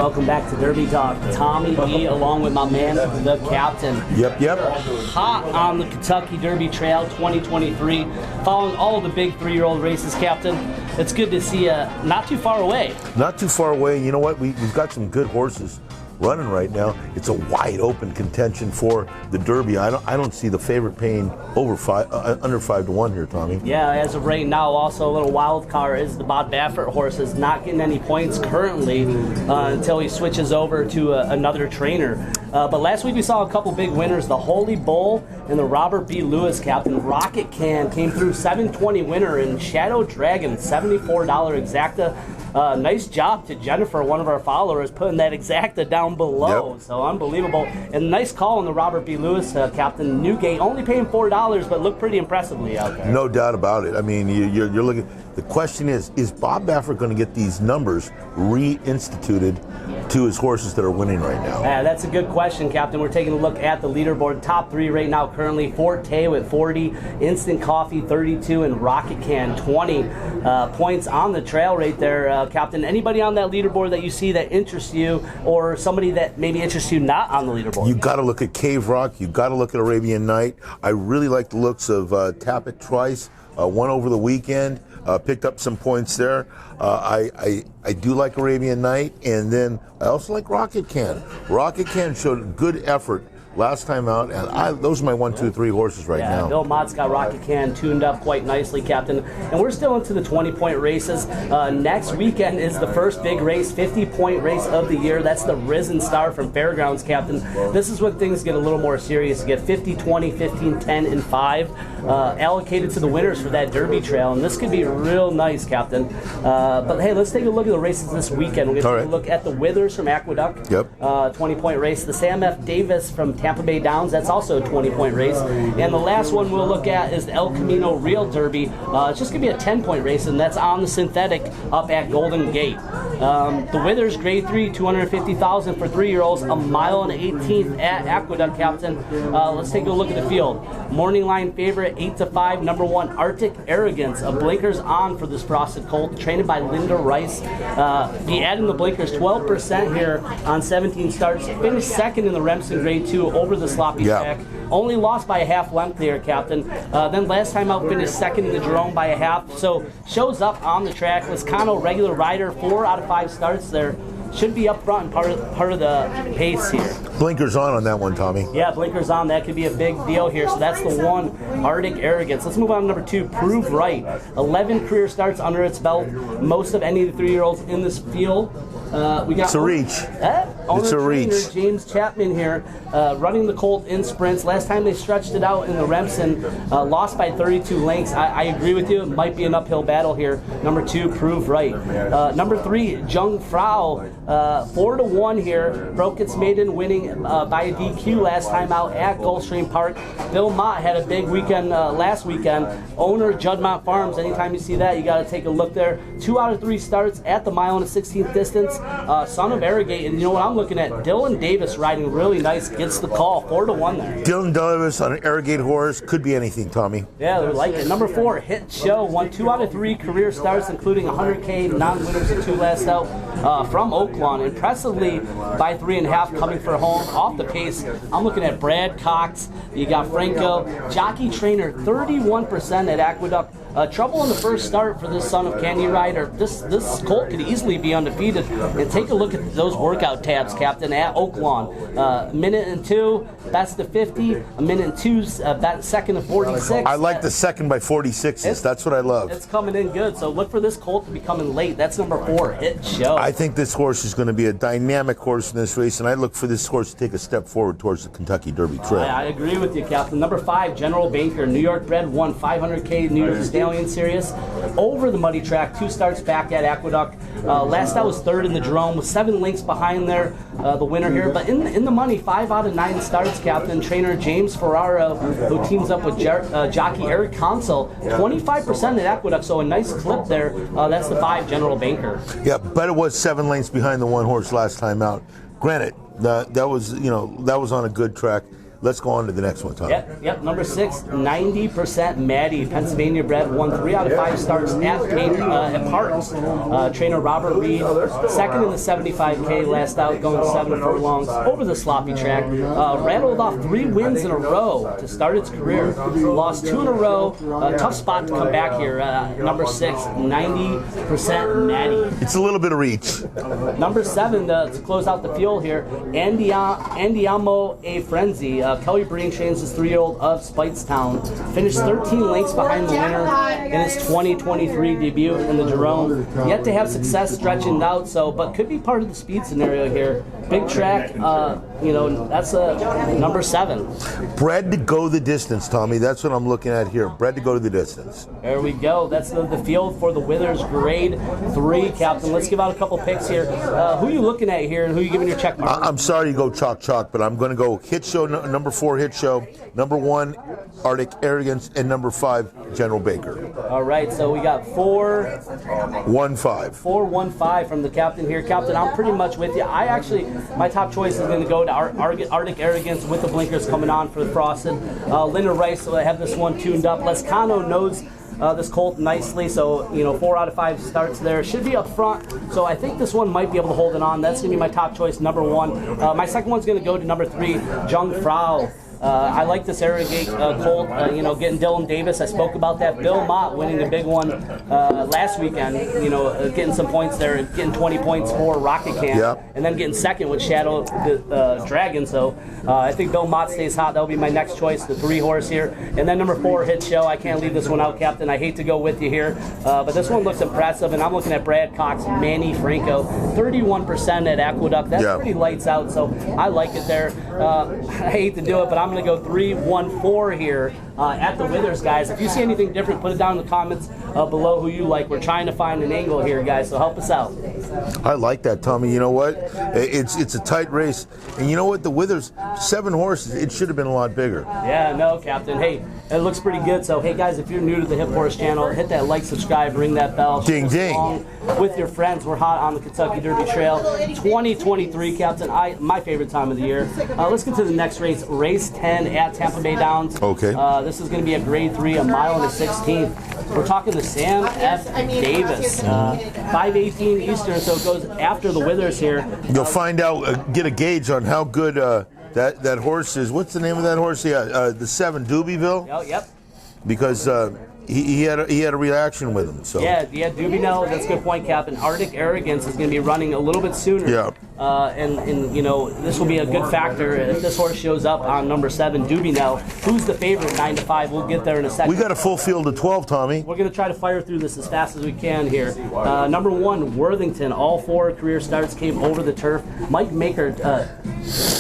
Welcome back to Derby Talk. Tommy B, along with my man, the captain. Yep. Hot on the Kentucky Derby Trail 2023. Following all of the big 3-year-old races, Captain. It's good to see you not too far away. Not too far away. You know what? We've got some good horses running right now. It's a wide open contention for the Derby. I don't see the favorite paying over under 5-1 here, Tommy. Yeah, as of right now, also a little wild card is the Bob Baffert horse is not getting any points currently until he switches over to another trainer. But last week we saw a couple big winners, the Holy Bull and the Robert B. Lewis, Captain. Rocket Can came through 720 winner, and Shadow Dragon $74 exacta. Nice job to Jennifer, one of our followers, putting that exacta down below. Yep. So unbelievable. And nice call on the Robert B. Lewis, Captain. Newgate only paying $4, but looked pretty impressively out there. No doubt about it. I mean, you're looking. The question is Bob Baffert going to get these numbers reinstituted to his horses that are winning right now? Yeah, that's a good question, Captain. We're taking a look at the leaderboard. Top 3 right now currently: Forte with 40, Instant Coffee 32, and Rocket Can 20 points on the trail right there, Captain. Anybody on that leaderboard that you see that interests you, or somebody that maybe interests you not on the leaderboard? You got to look at Cave Rock. You got to look at Arabian Night. I really like the looks of Tap It Twice. Won over the weekend. Picked up some points there. I do like Arabian Night, and then I also like Rocket Can. Rocket Can showed good effort last time out, and those are my 1, 2, 3 horses right now. Bill Mott's got Rocket Can tuned up quite nicely, Captain. And we're still into the 20-point races. Next weekend is the first big race, 50-point race of the year. That's the Risen Star from Fairgrounds, Captain. This is when things get a little more serious. You get 50, 20, 15, 10, and 5 allocated to the winners for that Derby Trail, and this could be real nice, Captain. But hey, let's take a look at the races this weekend. We're going to take a look at the Withers from Aqueduct, 20-point race. The Sam F. Davis from Tampa Bay Downs, that's also a 20-point race. And the last one we'll look at is the El Camino Real Derby. It's just going to be a 10-point race, and that's on the synthetic up at Golden Gate. The Withers Grade 3, $250,000 for 3-year-olds, a mile and 18th at Aqueduct, Captain. Let's take a look at the field. Morning line favorite, 8-5, number 1, Arctic Arrogance. Blinkers on for this frosted colt, trained by Linda Rice. Be adding the blinkers, 12% here on 17 starts. Finished second in the Remsen Grade 2 over the sloppy track. Only lost by a half length there, Captain. Then last time out finished second in the Jerome by a half. So shows up on the track. Liscano regular rider, 4 out of 5 starts there. Should be up front and part of the pace here. Blinkers on that one, Tommy. Yeah, blinkers on. That could be a big deal here. So that's the 1, Arctic Arrogance. Let's move on to number 2, Prove Right. 11 career starts under its belt. Most of any of the 3-year-olds in this field. We got it's a reach. It's a reach. James Chapman here, running the colt in sprints. Last time they stretched it out in the Remsen, lost by 32 lengths. I agree with you. It might be an uphill battle here. Number 2, Prove Right. Number 3, Jung Frau, 4-1 here. Broke its maiden, winning by a DQ last time out at Gulfstream Park. Bill Mott had a big weekend last weekend. Owner Juddmont Farms. Anytime you see that, you got to take a look there. 2 out of 3 starts at the mile and a 16th distance. Son of Arrogate, and you know what I'm looking at? Dylan Davis riding really nice, gets the call, 4-1 there. Dylan Davis on an Arrogate horse, could be anything, Tommy. Yeah, they like it. Number 4, Hit Show, won 2 out of 3 career starts, including 100K non-winners and 2 last out from Oaklawn. Impressively by 3.5 coming for home off the pace. I'm looking at Brad Cox. You got Franco, jockey trainer, 31% at Aqueduct. Trouble in the first start for this son of Candy Rider. This colt could easily be undefeated. And take a look at those workout tabs, Captain, at Oaklawn. Minute and 2, best of 50. A minute and 2, second to 46. I like the second by 46s. That's what I love. It's coming in good. So look for this colt to be coming late. That's number 4, Hit Show. I think this horse is going to be a dynamic horse in this race, and I look for this horse to take a step forward towards the Kentucky Derby Trail. I agree with you, Captain. Number 5, General Banker, New York bred, won 500K New York Stallion Series over the muddy track. 2 starts back at Aqueduct. Last out was 3rd in the Jerome, with 7 lengths behind there, the winner here. But in the money, 5 out of 9 starts, Captain. Trainer James Ferraro, who teams up with jockey Eric Consul, 25% at Aqueduct, so a nice clip there. That's the 5, General Banker. Yeah, but it was 7 lengths behind the 1 horse last time out. Granted, that was on a good track. Let's go on to the next one, Tom. Yep. Number 6, 90% Maddie, Pennsylvania bred, won 3 out of 5 starts at Parks. Trainer Robert Reed, second in the 75K, last out going 7 furlongs over the sloppy track. Rattled off 3 wins in a row to start its career. Lost 2 in a row. Tough spot to come back here. Number 6, 90% Maddie. It's a little bit of reach. Number 7, to close out the field here, Andiamo A Frenzy. Kelly Breen trains his 3-year-old of Spitestown. Finished 13 lengths behind the winner in his 2023 debut in the Jerome. Yet to have success stretching out, but could be part of the speed scenario here. Big track, that's number 7. Bred to go the distance, Tommy. That's what I'm looking at here. Bred to go to the distance. There we go. That's the field for the Withers Grade 3, Captain. Let's give out a couple picks here. Who are you looking at here, and who are you giving your check mark? I'm sorry to go chalk, but I'm going to go Hit Show, number 4 Hit Show, number 1 Arctic Arrogance, and number 5 General Baker. All right, so we got 4-1-5. 4-1-5 from the captain here. Captain, I'm pretty much with you. My top choice is going to go to Arctic Arrogance with the blinkers coming on for the Frosted. Linda Rice, so I have this one tuned up. Lescano knows this colt nicely, so 4 out of 5 starts there. Should be up front, so I think this one might be able to hold it on. That's going to be my top choice, number 1. My second one's going to go to number 3, Jung Frau. I like this Arrogate colt, getting Dylan Davis. I spoke about that. Bill Mott winning a big one last weekend, getting some points there, getting 20 points for Rocket Camp, and then getting second with Shadow Dragon. So I think Bill Mott stays hot. That'll be my next choice, the 3 horse here. And then number 4, Hit Show. I can't leave this one out, Captain. I hate to go with you here, but this one looks impressive, and I'm looking at Brad Cox, Manny Franco, 31% at Aqueduct. That's pretty lights out, so I like it there. I hate to do it, but I'm going to go 3-1-4 here at the Withers, guys. If you see anything different, put it down in the comments below who you like. We're trying to find an angle here, guys, so help us out. I like that, Tommy. You know what? It's a tight race. And you know what? The Withers, 7 horses, it should have been a lot bigger. Yeah, no, Captain. Hey, it looks pretty good. So, hey, guys, if you're new to the Hip Horse channel, hit that like, subscribe, ring that bell. Ding, ding. With your friends. We're hot on the Kentucky Derby Trail. 2023, Captain. My favorite time of the year. Let's get to the next race. Race 10 at Tampa Bay Downs. Okay. This is going to be a grade 3, a mile and a 16th. We're talking to Sam F. Davis. 5:18 Eastern, so it goes after the Withers here. You'll find out, get a gauge on how good that horse is. What's the name of that horse? Yeah, the 7, Doobie-ville? Oh, yep. Because he had a reaction with him. So yeah, Doobie-ville, that's a good point, Captain. Arctic Arrogance is going to be running a little bit sooner. Yeah. And this will be a good factor if this horse shows up on number 7, Doobie-ville. Who's the favorite, 9-5? We'll get there in a second. We got a full field of 12, Tommy. We're going to try to fire through this as fast as we can here. Number 1, Worthington. All 4 career starts came over the turf. Mike Maker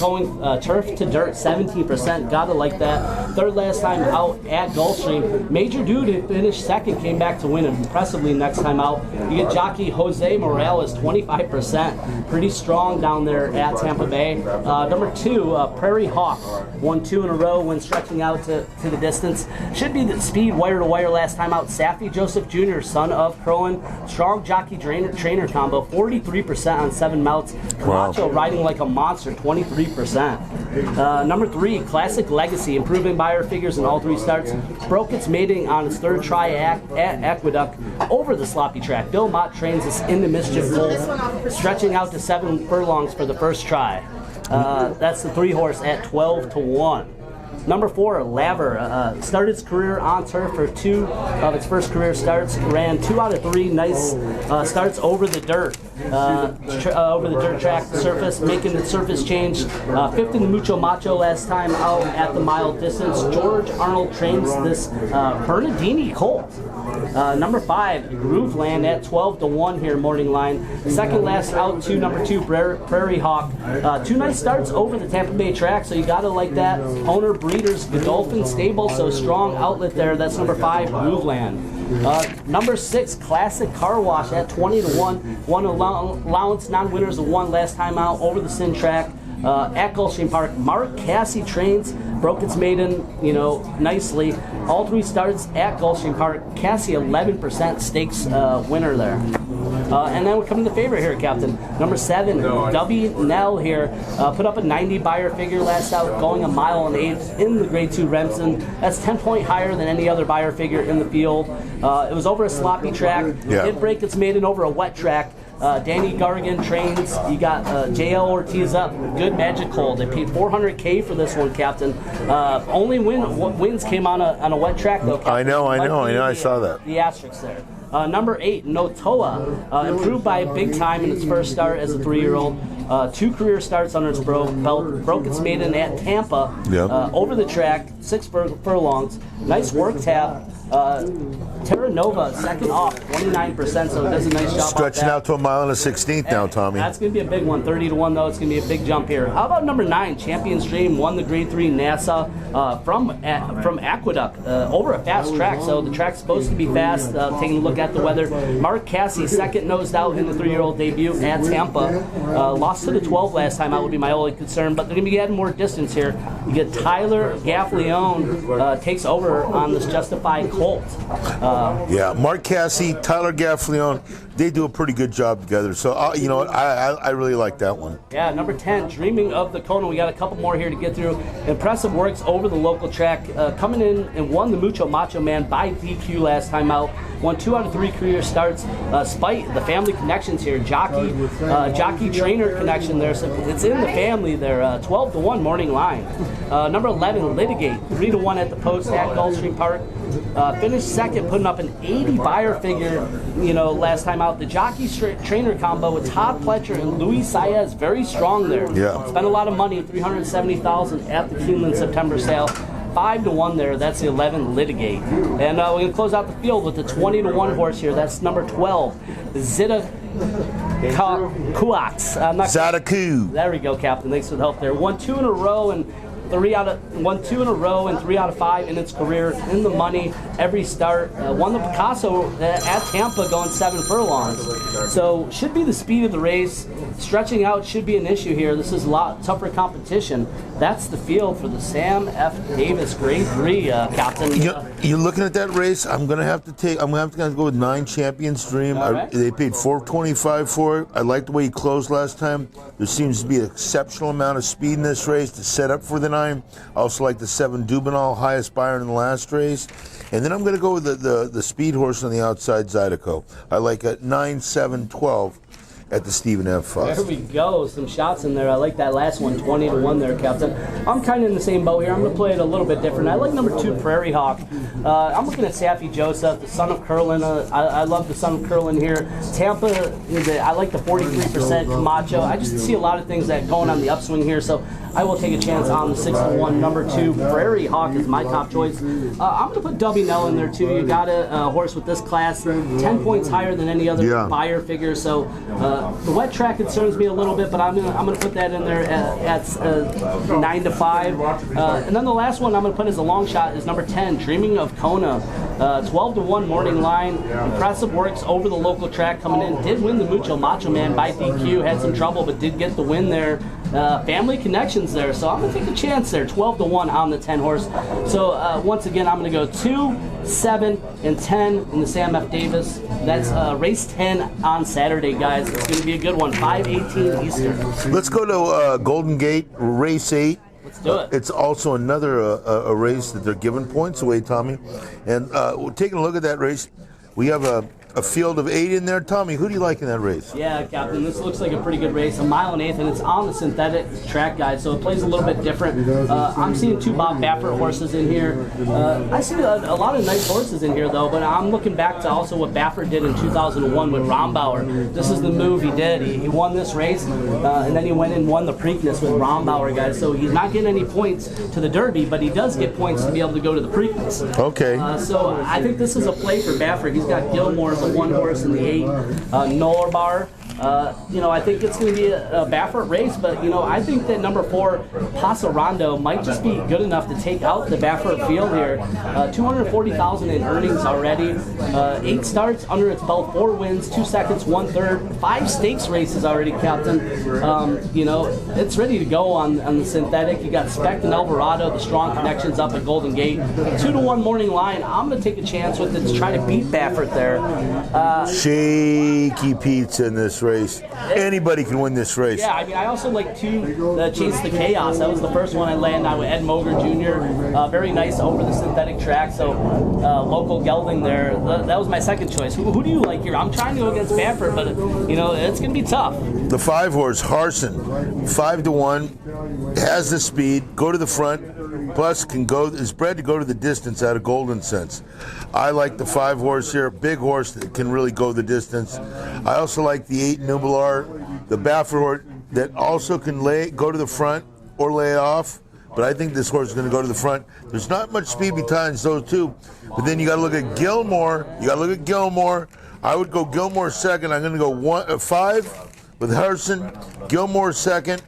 going turf to dirt, 17%. Gotta like that. Third last time out at Gulfstream. Major Dude finished second, came back to win impressively next time out. You get jockey Jose Morales, 25%. Pretty strong down there at Tampa Bay. Number 2, Prairie Hawk, won 2 in a row when stretching out to the distance. Should be the speed wire to wire last time out. Saffy Joseph Jr., son of Curlin. Strong jockey trainer combo, 43% on 7 mounts. Camacho riding like a monster, 23%. Number 3, Classic Legacy, improving buyer figures in all 3 starts. Broke its mating on its 3rd try at Aqueduct over the sloppy track. Bill Mott trains us in the mischief goal, stretching out to 7 furlongs for the first try. That's the 3 horse at 12-1. Number 4, Laver, started its career on turf for 2 of its first career starts. Ran 2 out of 3 nice starts over the dirt. Over the dirt track surface, making the surface change. 5th in the Mucho Macho last time out at the mile distance. George Arnold trains this Bernardini colt. Number 5, Grooveland at 12-1 here, morning line. Second last out to number 2, Prairie Hawk. 2 nice starts over the Tampa Bay track, so you gotta like that. Owner Breeders Godolphin Stable, so strong outlet there. That's number 5, Grooveland. Number 6, Classic Car Wash at 20-1. One allowance, non-winners of 1 last time out over the Sin track. At Gulfstream Park, Mark Cassie trains, broke its maiden, nicely. All 3 starts at Gulfstream Park. Cassie, 11% stakes winner there. And then we come to the favorite here, Captain. Number 7, W. Nell here, put up a 90 Beyer figure last out, going 1 mile and 8 in the Grade 2 Remsen. That's 10 point higher than any other Beyer figure in the field. It was over a sloppy track. Yeah. Did break its maiden over a wet track. Danny Gargan trains. You got JL Ortiz up. Good magic hold. They paid $400K for this one, Captain. Only wins came on a wet track, though, Captain. I know. I saw that. The asterisks there. Number 8, Notoa, improved by big time in its first start as a 3-year-old. 2 career starts under its belt. Broke its maiden at Tampa. Over the track, 6 furlongs. Nice work tab. Terra Nova, second off, 29%, so it does a nice job. Stretching out to 1 mile and a 16th now, Tommy. That's going to be a big one, 30-1 though. It's going to be a big jump here. How about number 9, Champion's Dream, won the Grade 3 NASA from Aqueduct over a fast track. So the track's supposed to be fast. Taking a look at the weather, Mark Cassie, second nosed out in the 3-year-old debut at Tampa. Lost to the 12 last time. That would be my only concern, but they're going to be adding more distance here. You get Tyler Gaffleone takes over on this Justified Colt. Yeah, Mark Cassie, Tyler Gaffleone, they do a pretty good job together. So, you know what, I really like that one. Yeah, number 10, Dreaming of the Kona. We got a couple more here to get through. Impressive works over the local track. Coming in and won the Mucho Macho Man by DQ last time out. Won 2 out of 3 career starts. Spite the family connections here. Jockey trainer connection there. So it's in the family there. 12-1 morning line. Number 11, Litigate. 3-1 at the post at Gulfstream Park. Finished second, putting up an 80 Beyer figure, last time out. The jockey trainer combo with Todd Pletcher and Luis Saez, very strong there. Yeah. Spent a lot of money, $370,000 at the Keeneland September sale. 5-1 there. That's the 11, Litigate. And we're going to close out the field with the 20-1 horse here. That's number 12, Zita Kuats. Zadaku. There we go, Captain. Thanks for the help there. Won 2 in a row and 3 out of 5 in its career, in the money every start. Won the Picasso at Tampa, going 7 furlongs. So should be the speed of the race. Stretching out should be an issue here. This is a lot tougher competition. That's the field for the Sam F. Davis Grade 3, Captain. You're looking at that race. I'm gonna have to go with 9, Champion's Dream. Right. They paid $425 for it. I like the way he closed last time. There seems to be an exceptional amount of speed in this race to set up for the 9. I also like the 7, Dubinal, highest buyer in the last race. And then I'm going to go with the speed horse on the outside, Zydeco. I like a 9, 7, 12 at the Stephen F. Fuss. There we go. Some shots in there. I like that last one, 20-1 there, Captain. I'm kind of in the same boat here. I'm going to play it a little bit different. I like number 2, Prairie Hawk. I'm looking at Saffy Joseph, the son of Curlin. I love the son of Curlin here. Tampa, I like the 43% Camacho. I just see a lot of things that going on the upswing here, so I will take a chance on the 6-1. Number 2, Prairie Hawk is my top choice. I'm going to put W. Nell in there, too. You got a horse with this class, 10 points higher than any other Beyer figure, so the wet track concerns me a little bit, but I'm gonna put that in there at 9-5. And then the last one I'm gonna put as a long shot is number 10, Dreaming of Kona. 12-1 morning line. Impressive works over the local track coming in. Did win the Mucho Macho Man by DQ. Had some trouble, but did get the win there. Family connections there, so I'm gonna take a chance there. 12-1 on the 10 horse. So once again, I'm gonna go 2, 7, and 10 in the Sam F. Davis. That's race 10 on Saturday, guys. It's gonna be a good one. 5:18 Eastern. Let's go to Golden Gate, race 8. Let's do it. It's also another a race that they're giving points away, Tommy. And taking a look at that race, we have a field of 8 in there. Tommy, who do you like in that race? Yeah, Captain, this looks like a pretty good race. 1 mile and 1/8, and it's on the synthetic track, guys, so it plays a little bit different. I'm seeing 2 Bob Baffert horses in here. I see a lot of nice horses in here, though, but I'm looking back to also what Baffert did in 2001 with Rombauer. This is the move he did. He won this race, and then he went and won the Preakness with Rombauer, guys, so he's not getting any points to the Derby, but he does get points to be able to go to the Preakness. Okay. So I think this is a play for Baffert. He's got Gilmore, the 1 horse in the 8, Norbar. I think it's going to be a Baffert race, but I think that number 4, Paso Rondo, might just be good enough to take out the Baffert field here. 240,000 in earnings already, 8 starts under its belt, 4 wins, 2 seconds, 1/3, 5 stakes races already, Captain. It's ready to go on the synthetic. You got Spec and Alvarado, the strong connections up at Golden Gate. 2-1 morning line. I'm going to take a chance with it to try to beat Baffert there. Shaky Pete's in this race. Anybody can win this race. Yeah, I also like 2 Chase the Chaos. That was the first one I landed on with Ed Moger Jr. Very nice over the synthetic track. So local gelding there. That was my second choice. Who do you like here? I'm trying to go against Baffert, but it's going to be tough. The 5-horse Harson, 5-1, has the speed. Go to the front. Plus is bred to go to the distance out of Golden Sense. I like the 5-horse here, big horse that can really go the distance. I also like the 8 Nubilar, the Baffert horse that also can go to the front or lay off. But I think this horse is going to go to the front. There's not much speed behind those two. But then you got to look at Gilmore. I would go Gilmore second. I'm going to go 5 with Harrison, Gilmore second,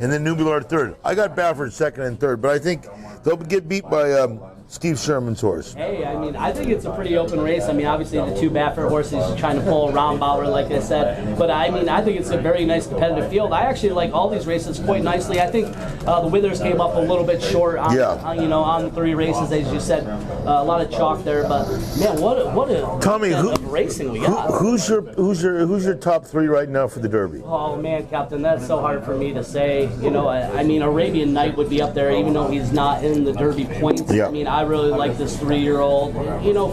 and then Nubilar third. I got Baffert second and third, but I think they'll get beat by Steve Sherman's horse. Hey, I think it's a pretty open race. Obviously the 2 Baffert horses trying to pull a roundbouter, like I said. But I think it's a very nice competitive field. I actually like all these races quite nicely. I think the Withers came up a little bit short on, on the 3 races, as you said. A lot of chalk there, but man, what a Tommy, of racing we got. Who's your top 3 right now for the Derby? Oh man, Captain, that's so hard for me to say. Arabian Night would be up there, even though he's not in the Derby points. Yeah. I really like this 3-year-old.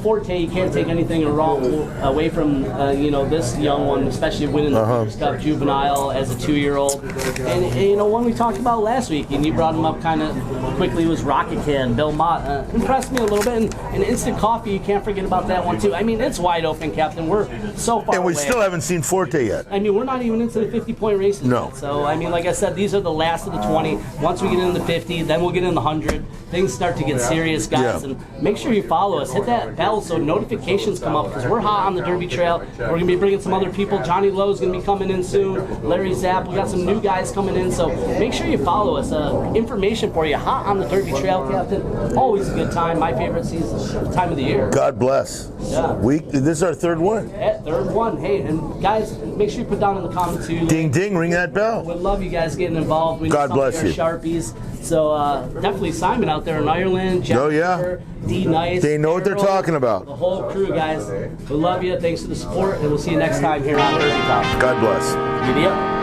Forte, you can't take anything wrong away from this young one, especially winning the Breeders' Cup Juvenile as a 2-year-old. And one we talked about last week, and you brought him up kind of quickly, was Rocket Can. Bill Mott impressed me a little bit, and Instant Coffee, you can't forget about that one too. It's wide open, Captain. We're so far and we away. Still haven't seen Forte yet. We're not even into the 50-point races No. yet. So like I said, these are the last of the 20. Once we get into the 50, then we'll get in the 100. Things start to get serious, guys. Yeah. And make sure you follow us. Hit that bell so notifications come up, because we're hot on the Derby Trail. We're going to be bringing some other people. Johnny Lowe's going to be coming in soon. Larry Zapp. We got some new guys coming in. So make sure you follow us. Information for you. Hot on the Derby Trail, Captain. Always a good time. My favorite time of the year. God bless. Yeah. This is our 3rd one. Yeah, 3rd one. Hey, and guys, make sure you put down in the comments too. Ding, ding, ring that bell. We'd love you guys getting involved. We need God some bless of your you. Sharpies. So definitely Simon out there in Ireland. Jeff D. Nice. They know what they're talking about. The whole crew, guys. We love you. Thanks for the support, and we'll see you next time here on Derby Talk. God bless. Giddy up.